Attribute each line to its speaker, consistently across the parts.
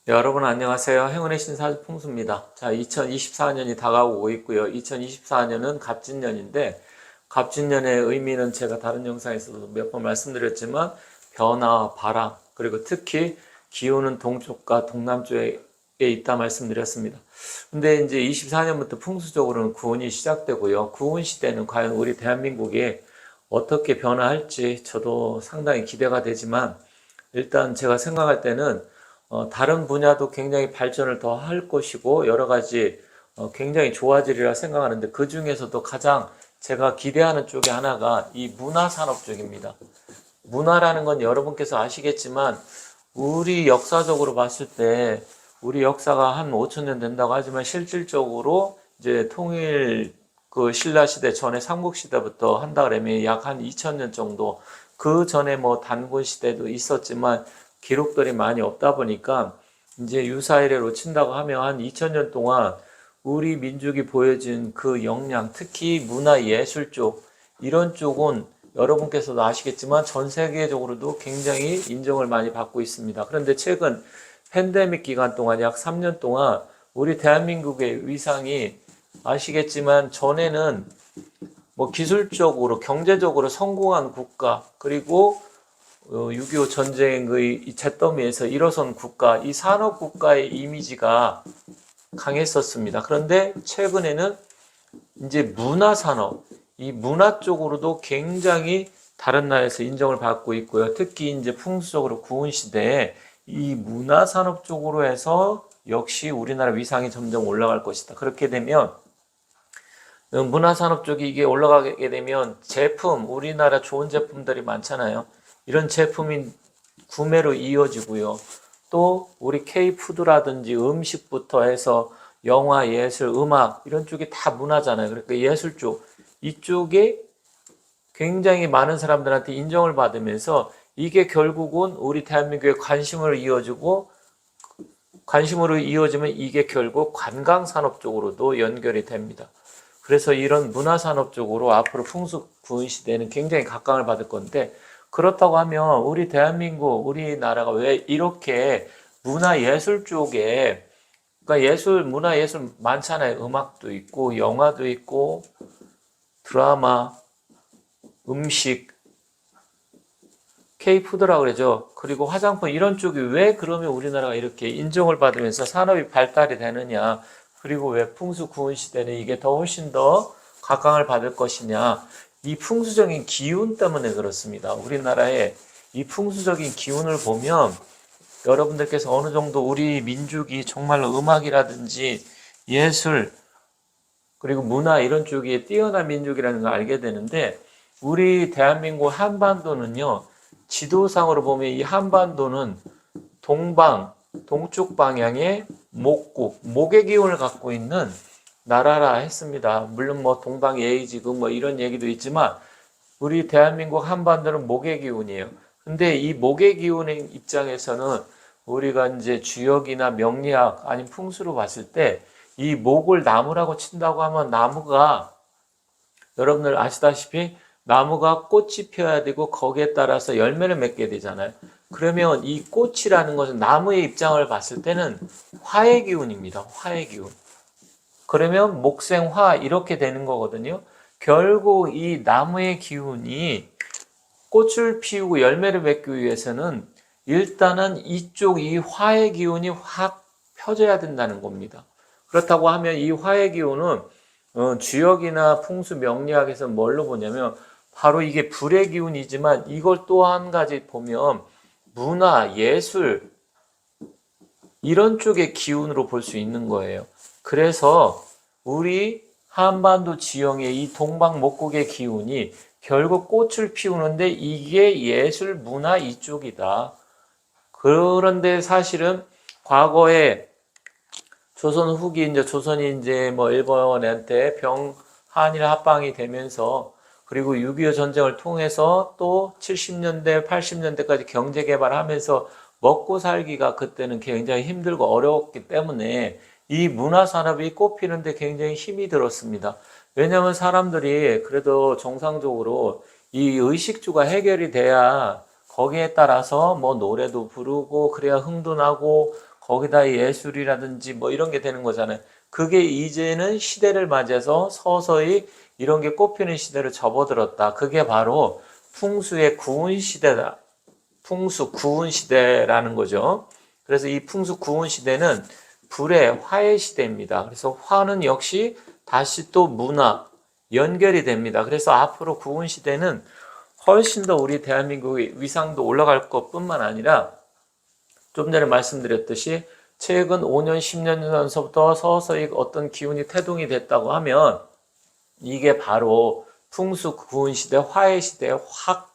Speaker 1: 네, 여러분 안녕하세요. 행운의 신사 풍수입니다. 자, 2024년이 다가오고 있고요. 2024년은 갑진년인데 갑진년의 의미는 제가 다른 영상에서도 몇 번 말씀드렸지만 변화, 바람, 그리고 특히 기후는 동쪽과 동남쪽에 있다 말씀드렸습니다. 근데 이제 24년부터 풍수적으로는 구운이 시작되고요. 구운 시대는 과연 우리 대한민국이 어떻게 변화할지 저도 상당히 기대가 되지만 일단 제가 생각할 때는 다른 분야도 굉장히 발전을 더 할 것이고 여러 가지 굉장히 좋아지리라 생각하는데 그 중에서도 가장 제가 기대하는 쪽이 하나가 이 문화산업 쪽입니다. 문화라는 건 여러분께서 아시겠지만 우리 역사적으로 봤을 때 우리 역사가 한 5천 년 된다고 하지만 실질적으로 이제 통일 그 신라 시대 전에 삼국 시대부터 한다 그러면 약 한 2천 년 정도 그 전에 뭐 단군 시대도 있었지만 기록들이 많이 없다 보니까 이제 유사이래로 친다고 하면 한 2000년 동안 우리 민족이 보여준 그 역량, 특히 문화 예술 쪽, 이런 쪽은 여러분께서도 아시겠지만 전 세계적으로도 굉장히 인정을 많이 받고 있습니다. 그런데 최근 팬데믹 기간 동안 약 3년 동안 우리 대한민국의 위상이 아시겠지만 전에는 뭐 기술적으로, 경제적으로 성공한 국가, 그리고 6.25 전쟁의 이 잿더미에서 일어선 국가, 이 산업 국가의 이미지가 강했었습니다. 그런데 최근에는 이제 문화 산업, 이 문화 쪽으로도 굉장히 다른 나라에서 인정을 받고 있고요. 특히 이제 풍수적으로 구은 시대에 이 문화 산업 쪽으로 해서 역시 우리나라 위상이 점점 올라갈 것이다. 그렇게 되면 문화 산업 쪽이 이게 올라가게 되면 제품, 우리나라 좋은 제품들이 많잖아요. 이런 제품이 구매로 이어지고요. 또 우리 K푸드라든지 음식부터 해서 영화, 예술, 음악 이런 쪽이 다 문화잖아요. 그러니까 예술 쪽 이쪽에 굉장히 많은 사람들한테 인정을 받으면서 이게 결국은 우리 대한민국의 관심으로 이어지고 관심으로 이어지면 이게 결국 관광산업 쪽으로도 연결이 됩니다. 그래서 이런 문화산업 쪽으로 앞으로 풍수구은 시대에는 굉장히 각광을 받을 건데 그렇다고 하면 우리 대한민국, 우리나라가 왜 이렇게 문화예술 쪽에 그러니까 예술, 문화예술 많잖아요. 음악도 있고 영화도 있고 드라마, 음식, K푸드라고 그러죠. 그리고 화장품 이런 쪽이 왜 그러면 우리나라가 이렇게 인정을 받으면서 산업이 발달이 되느냐. 그리고 왜 풍수구은 시대는 이게 더 훨씬 더 각광을 받을 것이냐. 이 풍수적인 기운 때문에 그렇습니다. 우리나라의 이 풍수적인 기운을 보면 여러분들께서 어느 정도 우리 민족이 정말로 음악이라든지 예술 그리고 문화 이런 쪽에 뛰어난 민족이라는 걸 알게 되는데 우리 대한민국 한반도는요. 지도상으로 보면 이 한반도는 동쪽 방향의 목국, 목의 기운을 갖고 있는 나라라 했습니다. 물론 뭐 동방예의지구 뭐 이런 얘기도 있지만 우리 대한민국 한반도는 목의 기운이에요. 근데 이 목의 기운의 입장에서는 우리가 이제 주역이나 명리학 아니면 풍수로 봤을 때 이 목을 나무라고 친다고 하면 나무가 여러분들 아시다시피 나무가 꽃이 피어야 되고 거기에 따라서 열매를 맺게 되잖아요. 그러면 이 꽃이라는 것은 나무의 입장을 봤을 때는 화의 기운입니다. 화의 기운. 그러면 목생화 이렇게 되는 거거든요. 결국 이 나무의 기운이 꽃을 피우고 열매를 맺기 위해서는 일단은 이쪽 이 화의 기운이 확 펴져야 된다는 겁니다. 그렇다고 하면 이 화의 기운은 주역이나 풍수 명리학에서 뭘로 보냐면 바로 이게 불의 기운이지만 이걸 또 한 가지 보면 문화, 예술 이런 쪽의 기운으로 볼 수 있는 거예요. 그래서 우리 한반도 지형의 이 동방목국의 기운이 결국 꽃을 피우는데 이게 예술, 문화 이쪽이다. 그런데 사실은 과거에 조선 후기 이제 조선이 이제 뭐 일본한테 한일 합방이 되면서 그리고 6.25 전쟁을 통해서 또 70년대, 80년대까지 경제 개발하면서 먹고 살기가 그때는 굉장히 힘들고 어려웠기 때문에 이 문화 산업이 꽃피는데 굉장히 힘이 들었습니다. 왜냐하면 사람들이 그래도 정상적으로 이 의식주가 해결이 돼야 거기에 따라서 뭐 노래도 부르고 그래야 흥도 나고 거기다 예술이라든지 뭐 이런 게 되는 거잖아요. 그게 이제는 시대를 맞이해서 서서히 이런 게 꽃피는 시대로 접어들었다. 그게 바로 풍수의 구운 시대다. 풍수 구운 시대라는 거죠. 그래서 이 풍수 구운 시대는 불의 화의 시대입니다. 그래서 화는 역시 다시 또 문화 연결이 됩니다. 그래서 앞으로 구운 시대는 훨씬 더 우리 대한민국의 위상도 올라갈 것뿐만 아니라 좀 전에 말씀드렸듯이 최근 5년, 10년 전서부터 서서히 어떤 기운이 태동이 됐다고 하면 이게 바로 풍수 구운 시대, 화의 시대에 확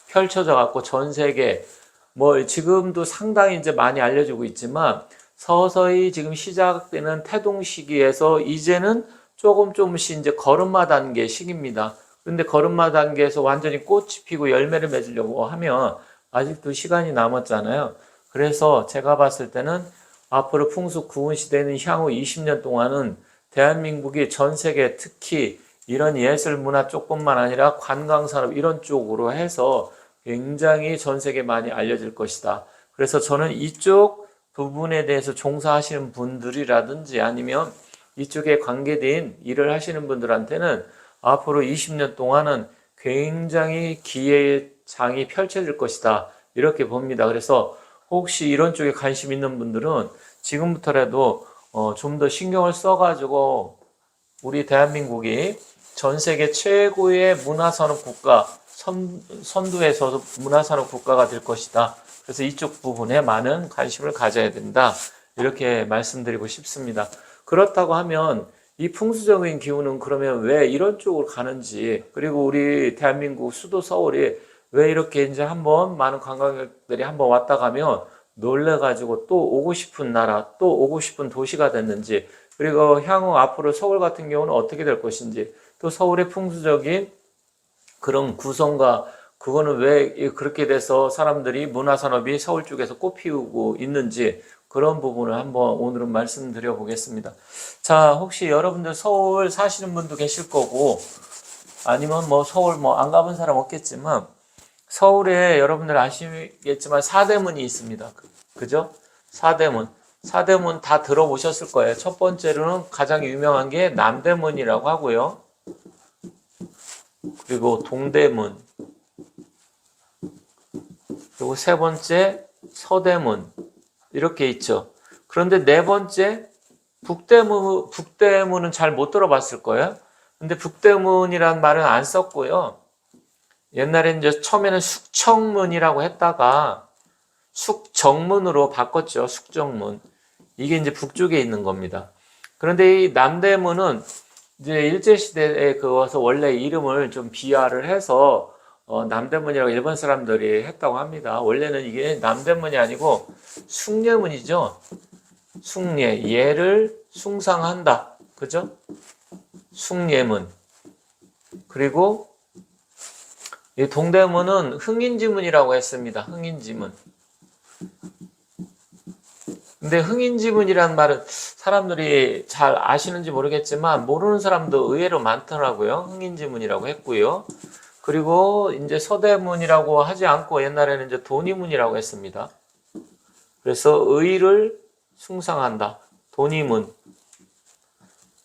Speaker 1: 펼쳐져 갖고 전 세계 뭐 지금도 상당히 이제 많이 알려지고 있지만 서서히 지금 시작되는 태동 시기에서 이제는 조금씩 이제 걸음마 단계 시기입니다. 근데 걸음마 단계에서 완전히 꽃이 피고 열매를 맺으려고 하면 아직도 시간이 남았잖아요. 그래서 제가 봤을 때는 앞으로 풍수 구운 시대는 향후 20년 동안은 대한민국이 전 세계 특히 이런 예술 문화 쪽뿐만 아니라 관광산업 이런 쪽으로 해서 굉장히 전 세계에 많이 알려질 것이다. 그래서 저는 이쪽 부분에 대해서 종사하시는 분들이라든지 아니면 이쪽에 관계된 일을 하시는 분들한테는 앞으로 20년 동안은 굉장히 기회의 장이 펼쳐질 것이다. 이렇게 봅니다. 그래서 혹시 이런 쪽에 관심 있는 분들은 지금부터라도 좀 더 신경을 써가지고 우리 대한민국이 전 세계 최고의 문화산업 국가 선두에서 문화산업 국가가 될 것이다. 그래서 이쪽 부분에 많은 관심을 가져야 된다. 이렇게 말씀드리고 싶습니다. 그렇다고 하면 이 풍수적인 기운은 그러면 왜 이런 쪽으로 가는지, 그리고 우리 대한민국 수도 서울이 왜 이렇게 이제 한번 많은 관광객들이 한번 왔다 가면 놀래가지고 또 오고 싶은 나라, 또 오고 싶은 도시가 됐는지, 그리고 향후 앞으로 서울 같은 경우는 어떻게 될 것인지, 또 서울의 풍수적인 그런 구성과 그거는 왜 그렇게 돼서 사람들이 문화산업이 서울 쪽에서 꽃피우고 있는지 그런 부분을 한번 오늘은 말씀드려 보겠습니다. 자, 혹시 여러분들 서울 사시는 분도 계실 거고 아니면 뭐 서울 뭐 안 가본 사람 없겠지만 서울에 여러분들 아시겠지만 사대문이 있습니다. 그죠? 사대문. 사대문 다 들어보셨을 거예요. 첫 번째로는 가장 유명한 게 남대문이라고 하고요. 그리고 동대문. 그리고 세 번째 서대문. 이렇게 있죠. 그런데 네 번째 북대문은 잘 못 들어봤을 거예요. 근데 북대문이라는 말은 안 썼고요. 옛날에 이제 처음에는 숙청문이라고 했다가 숙정문으로 바꿨죠. 숙정문. 이게 이제 북쪽에 있는 겁니다. 그런데 이 남대문은 이제 일제시대에 그어서 원래 이름을 좀 비하를 해서 남대문이라고 일본 사람들이 했다고 합니다. 원래는 이게 남대문이 아니고 숭례문이죠. 숭례, 예를 숭상한다. 그죠? 숭례문. 그리고 이 동대문은 흥인지문이라고 했습니다. 흥인지문. 근데 흥인지문이라는 말은 사람들이 잘 아시는지 모르겠지만 모르는 사람도 의외로 많더라고요. 흥인지문이라고 했고요. 그리고 이제 서대문이라고 하지 않고 옛날에는 이제 돈이문이라고 했습니다. 그래서 의를 숭상한다. 돈이문.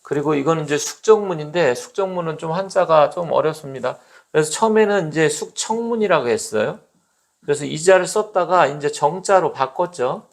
Speaker 1: 그리고 이거는 이제 숙정문인데 숙정문은 좀 한자가 좀 어렵습니다. 그래서 처음에는 이제 숙청문이라고 했어요. 그래서 이자를 썼다가 이제 정자로 바꿨죠.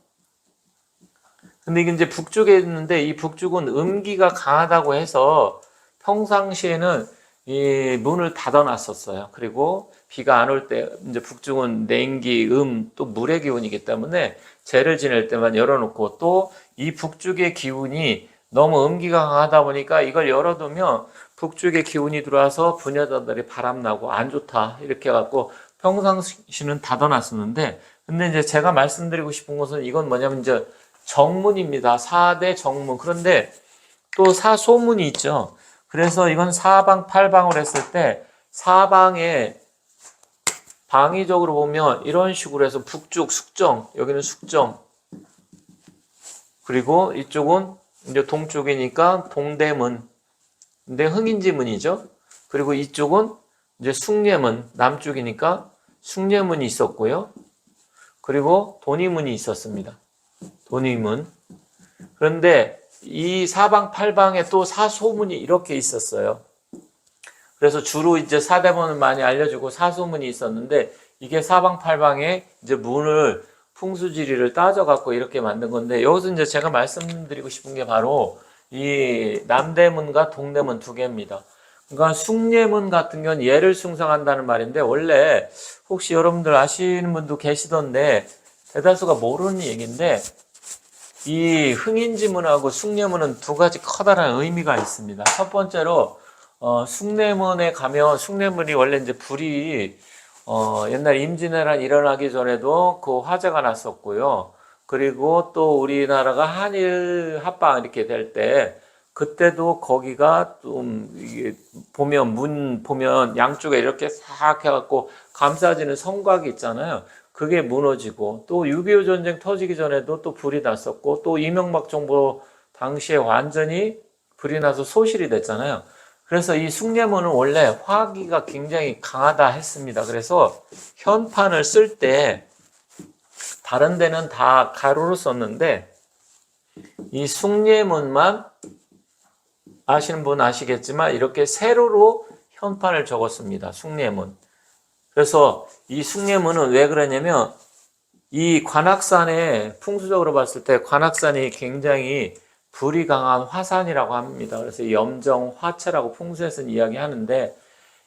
Speaker 1: 근데 이게 이제 북쪽에 있는데 이 북쪽은 음기가 강하다고 해서 평상시에는 이 문을 닫아놨었어요. 그리고 비가 안 올 때 이제 북쪽은 냉기, 또 물의 기운이기 때문에 제를 지낼 때만 열어놓고 또 이 북쪽의 기운이 너무 음기가 강하다 보니까 이걸 열어두면 북쪽의 기운이 들어와서 부녀자들이 바람나고 안 좋다 이렇게 해갖고 평상시는 닫아놨었는데 근데 이제 제가 말씀드리고 싶은 것은 이건 뭐냐면 이제 정문입니다. 4대 정문. 그런데 또 사소문이 있죠. 그래서 이건 사방 팔방으로 했을 때 사방에 방위적으로 보면 이런 식으로 해서 북쪽 숙정, 여기는 숙정. 그리고 이쪽은 이제 동쪽이니까 동대문. 근데 흥인지문이죠. 그리고 이쪽은 이제 숭례문, 남쪽이니까 숭례문이 있었고요. 그리고 돈이문이 있었습니다. 돈이문. 그런데 이 사방팔방에 또 사소문이 이렇게 있었어요. 그래서 주로 이제 사대문을 많이 알려주고 사소문이 있었는데 이게 사방팔방에 이제 문을 풍수지리를 따져갖고 이렇게 만든 건데 여기서 이제 제가 말씀드리고 싶은 게 바로 이 남대문과 동대문 두 개입니다. 그러니까 숭례문 같은 경우는 예를 숭상한다는 말인데 원래 혹시 여러분들 아시는 분도 계시던데 대다수가 모르는 얘기인데 이 흥인지문하고 숭례문은 두 가지 커다란 의미가 있습니다. 첫 번째로 숭례문에 가면 숭례문이 원래 이제 불이 옛날 임진왜란 일어나기 전에도 그 화재가 났었고요. 그리고 또 우리나라가 한일 합방 이렇게 될 때 그때도 거기가 좀 이게 보면 문 보면 양쪽에 이렇게 싹 해갖고 감싸지는 성곽이 있잖아요. 그게 무너지고 또 6.25 전쟁 터지기 전에도 또 불이 났었고 또 이명박 정부 당시에 완전히 불이 나서 소실이 됐잖아요. 그래서 이 숭례문은 원래 화기가 굉장히 강하다 했습니다. 그래서 현판을 쓸 때 다른 데는 다 가로로 썼는데 이 숭례문만 아시는 분 아시겠지만 이렇게 세로로 현판을 적었습니다. 숭례문. 그래서 이 숭례문은 왜 그러냐면 이 관악산에 풍수적으로 봤을 때 관악산이 굉장히 불이 강한 화산이라고 합니다. 그래서 염정화채라고 풍수에서는 이야기하는데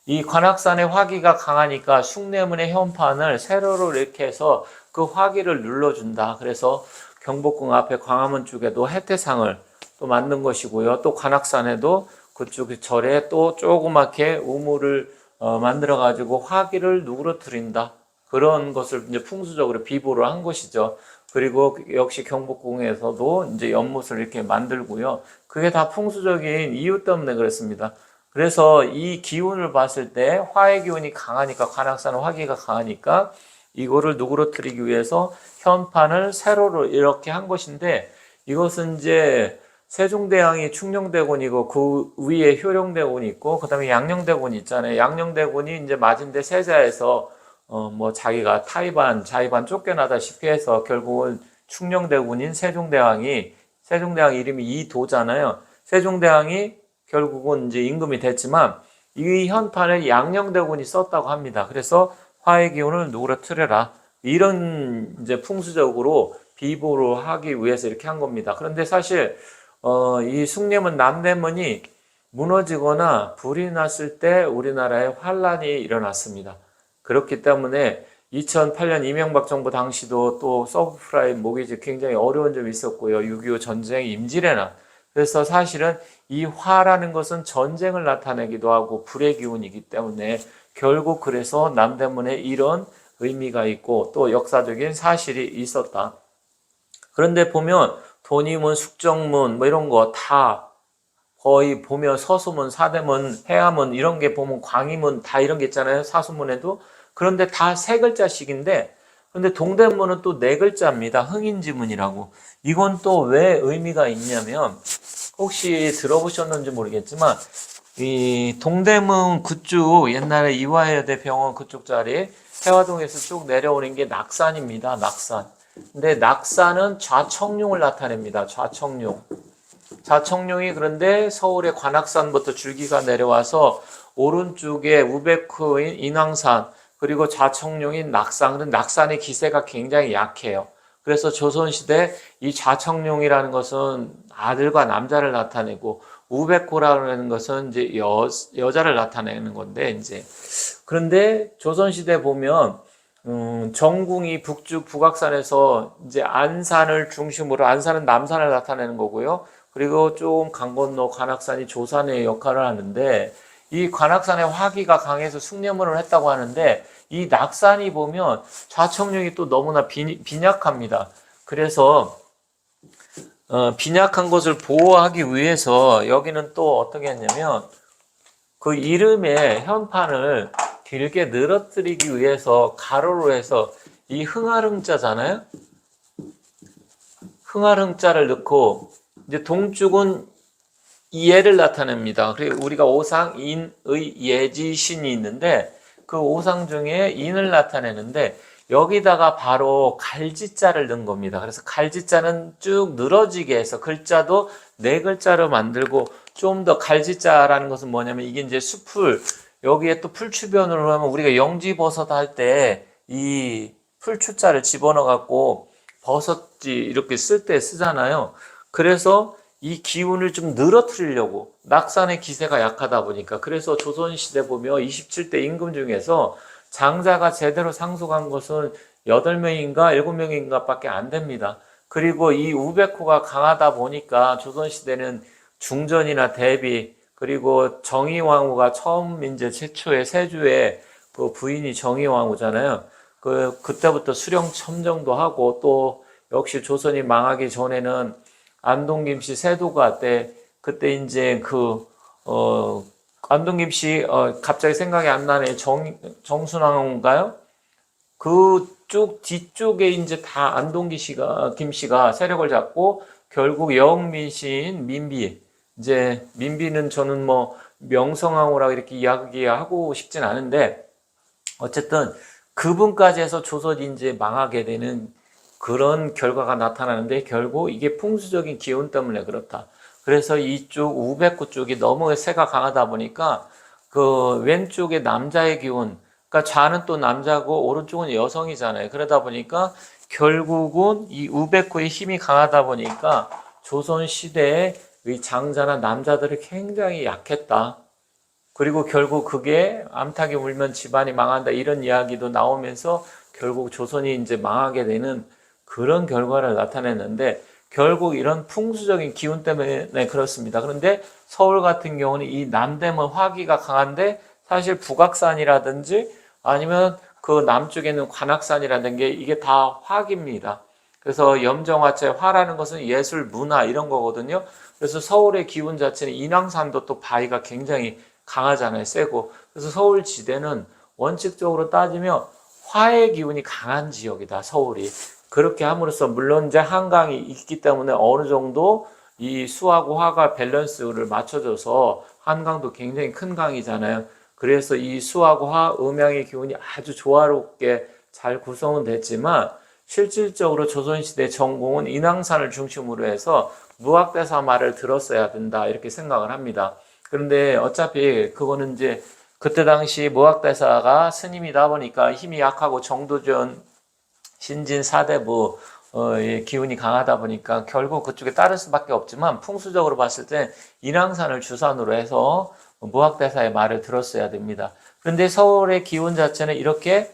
Speaker 1: 이 관악산의 화기가 강하니까 숭례문의 현판을 세로로 이렇게 해서 그 화기를 눌러준다. 그래서 경복궁 앞에 광화문 쪽에도 해태상을 또 만든 것이고요. 또 관악산에도 그쪽 절에 또 조그맣게 우물을 만들어 가지고 화기를 누그러뜨린다. 그런 것을 이제 풍수적으로 비보를 한 것이죠. 그리고 역시 경복궁에서도 이제 연못을 이렇게 만들고요. 그게 다 풍수적인 이유 때문에 그렇습니다. 그래서 이 기운을 봤을 때 화의 기운이 강하니까 관악산은 화기가 강하니까 이거를 누그러뜨리기 위해서 현판을 세로로 이렇게 한 것인데 이것은 이제 세종대왕이 충녕대군이고 그 위에 효령대군이 있고 그다음에 양녕대군이 있잖아요. 양녕대군이 이제 맞은데 세자에서 뭐 자기가 타이반 자의반 쫓겨나다시피 해서 결국은 충녕대군인 세종대왕 이름이 이도잖아요. 세종대왕이 결국은 이제 임금이 됐지만 이 현판을 양녕대군이 썼다고 합니다. 그래서 화의 기운을 누그러뜨려라. 이런 이제 풍수적으로 비보로 하기 위해서 이렇게 한 겁니다. 그런데 사실 이 숭례문 남대문이 무너지거나 불이 났을 때 우리나라에 환란이 일어났습니다. 그렇기 때문에 2008년 이명박 정부 당시도 또 서브프라임 모기지 굉장히 어려운 점이 있었고요. 6.25 전쟁, 임진왜란. 그래서 사실은 이 화라는 것은 전쟁을 나타내기도 하고 불의 기운이기 때문에 결국 그래서 남대문에 이런 의미가 있고 또 역사적인 사실이 있었다. 그런데 보면 돈이문, 숙정문 뭐 이런 거 다 거의 보면 서수문, 사대문, 해암문 이런 게 보면 광희문 다 이런 게 있잖아요. 사수문에도. 그런데 다 세 글자씩인데 근데 동대문은 또 네 글자입니다. 흥인지문이라고. 이건 또 왜 의미가 있냐면 혹시 들어보셨는지 모르겠지만 이 동대문 그쪽 옛날에 이화여대 병원 그쪽 자리 해화동에서 쭉 내려오는 게 낙산입니다. 낙산. 근데 낙산은 좌청룡을 나타냅니다. 좌청룡. 좌청룡이 그런데 서울의 관악산부터 줄기가 내려와서 오른쪽에 우베크인 인왕산 그리고 좌청룡인 낙산, 낙산의 기세가 굉장히 약해요. 그래서 조선시대 이 좌청룡이라는 것은 아들과 남자를 나타내고 우베코라는 것은 이제 여자를 나타내는 건데 이제 그런데 조선시대 보면 정궁이 북쪽 북악산에서 이제 안산을 중심으로 안산은 남산을 나타내는 거고요. 그리고 좀 강 건너 관악산이 조산의 역할을 하는데 이 관악산의 화기가 강해서 숭례문을 했다고 하는데 이 낙산이 보면 좌청룡이 또 너무나 빈약합니다. 그래서 빈약한 것을 보호하기 위해서 여기는 또 어떻게 했냐면 그 이름의 현판을 길게 늘어뜨리기 위해서 가로로 해서 이 흥하릉자잖아요. 흥하릉자를 넣고 이제 동쪽은 예를 나타냅니다. 그리고 우리가 오상, 인, 의, 예지, 신이 있는데 그 오상 중에 인을 나타내는데 여기다가 바로 갈지자를 넣은 겁니다. 그래서 갈지자는 쭉 늘어지게 해서 글자도 네 글자로 만들고 좀 더 갈지자라는 것은 뭐냐면 이게 이제 숲을 여기에 또 풀추변으로 하면 우리가 영지버섯 할 때 이 풀추자를 집어넣어 갖고 버섯지 이렇게 쓸 때 쓰잖아요. 그래서 이 기운을 좀 늘어뜨리려고 낙산의 기세가 약하다 보니까 그래서 조선시대 보면 27대 임금 중에서 장자가 제대로 상속한 것은 8명인가 7명인가 밖에 안 됩니다. 그리고 이 우백호가 강하다 보니까 조선시대는 중전이나 대비 그리고 정의왕후가 처음 이제 최초의 세주의 그 부인이 정의왕후잖아요. 그때부터 수령 첨정도 하고 또 역시 조선이 망하기 전에는 안동김씨 세도가 그때 이제 안동김씨 갑자기 생각이 안 나네. 정순왕인가요? 그쪽 뒤쪽에 이제 다 김씨가 세력을 잡고 결국 영민신 민비 이제 민비는 저는 뭐 명성황후라 이렇게 이야기하고 싶진 않은데 어쨌든 그분까지 해서 조선이 이제 망하게 되는 그런 결과가 나타나는데 결국 이게 풍수적인 기운 때문에 그렇다. 그래서 이쪽 우백구 쪽이 너무 세가 강하다 보니까 그 왼쪽에 남자의 기운, 그러니까 좌는 또 남자고 오른쪽은 여성이잖아요. 그러다 보니까 결국은 이 우백구의 힘이 강하다 보니까 조선 시대의 장자나 남자들이 굉장히 약했다. 그리고 결국 그게 암탉이 울면 집안이 망한다 이런 이야기도 나오면서 결국 조선이 이제 망하게 되는 그런 결과를 나타냈는데 결국 이런 풍수적인 기운 때문에 그렇습니다. 그런데 서울 같은 경우는 이 남대문 화기가 강한데 사실 북악산이라든지 아니면 그 남쪽에 있는 관악산이라든지 이게 다 화기입니다. 그래서 염정화체 화라는 것은 예술, 문화 이런 거거든요. 그래서 서울의 기운 자체는 인왕산도 또 바위가 굉장히 강하잖아요. 세고. 그래서 서울 지대는 원칙적으로 따지면 화의 기운이 강한 지역이다. 서울이. 그렇게 함으로써 물론 이제 한강이 있기 때문에 어느 정도 이 수하고 화가 밸런스를 맞춰줘서 한강도 굉장히 큰 강이잖아요. 그래서 이 수하고 화, 음양의 기운이 아주 조화롭게 잘 구성은 됐지만 실질적으로 조선시대 전공은 인왕산을 중심으로 해서 무학대사 말을 들었어야 된다 이렇게 생각을 합니다. 그런데 어차피 그거는 이제 그때 당시 무학대사가 스님이다 보니까 힘이 약하고 정도전 신진 사대부 기운이 강하다 보니까 결국 그쪽에 따를 수밖에 없지만 풍수적으로 봤을 때 인왕산을 주산으로 해서 무학대사의 말을 들었어야 됩니다. 그런데 서울의 기운 자체는 이렇게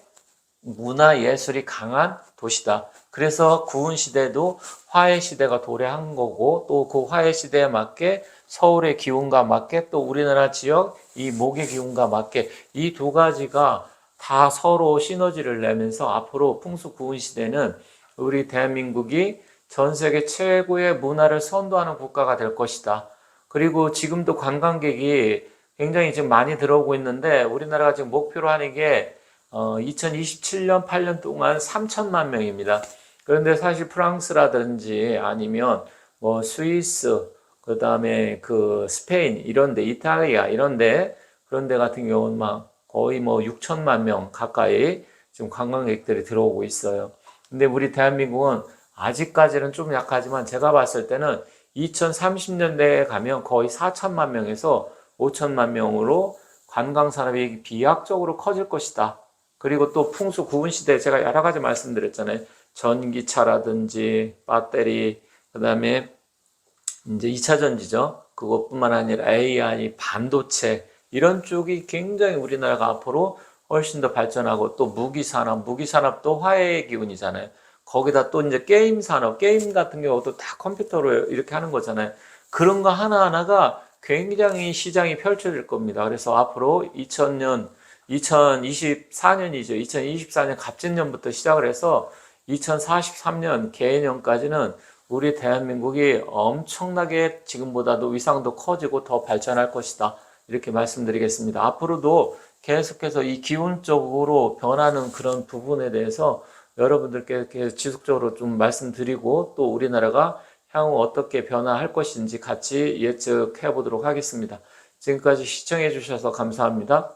Speaker 1: 문화 예술이 강한 도시다. 그래서 구운시대도 화해시대가 도래한 거고 또 그 화해시대에 맞게 서울의 기운과 맞게 또 우리나라 지역 이 목의 기운과 맞게 이 두 가지가 다 서로 시너지를 내면서 앞으로 풍수 구운시대는 우리 대한민국이 전 세계 최고의 문화를 선도하는 국가가 될 것이다. 그리고 지금도 관광객이 굉장히 지금 많이 들어오고 있는데 우리나라가 지금 목표로 하는 게 2027년 8년 동안 3천만 명입니다. 그런데 사실 프랑스라든지 아니면 뭐 스위스, 그 다음에 그 스페인 이런데, 이탈리아 이런데 그런 데 같은 경우는 막 거의 뭐 6천만 명 가까이 지금 관광객들이 들어오고 있어요. 근데 우리 대한민국은 아직까지는 좀 약하지만 제가 봤을 때는 2030년대에 가면 거의 4천만 명에서 5천만 명으로 관광산업이 비약적으로 커질 것이다. 그리고 또 풍수 구분 시대에 제가 여러 가지 말씀드렸잖아요. 전기차라든지 배터리, 그 다음에 이제 2차 전지죠. 그것뿐만 아니라 AI, 반도체 이런 쪽이 굉장히 우리나라가 앞으로 훨씬 더 발전하고 또 무기산업도 화해의 기운이잖아요. 거기다 또 이제 게임 산업, 게임 같은 경우도 다 컴퓨터로 이렇게 하는 거잖아요. 그런 거 하나하나가 굉장히 시장이 펼쳐질 겁니다. 그래서 앞으로 2024년이죠. 2024년 갑진년부터 시작을 해서 2043년 개년까지는 우리 대한민국이 엄청나게 지금보다도 위상도 커지고 더 발전할 것이다. 이렇게 말씀드리겠습니다. 앞으로도 계속해서 이 기운적으로 변하는 그런 부분에 대해서 여러분들께 지속적으로 좀 말씀드리고 또 우리나라가 향후 어떻게 변화할 것인지 같이 예측해 보도록 하겠습니다. 지금까지 시청해 주셔서 감사합니다.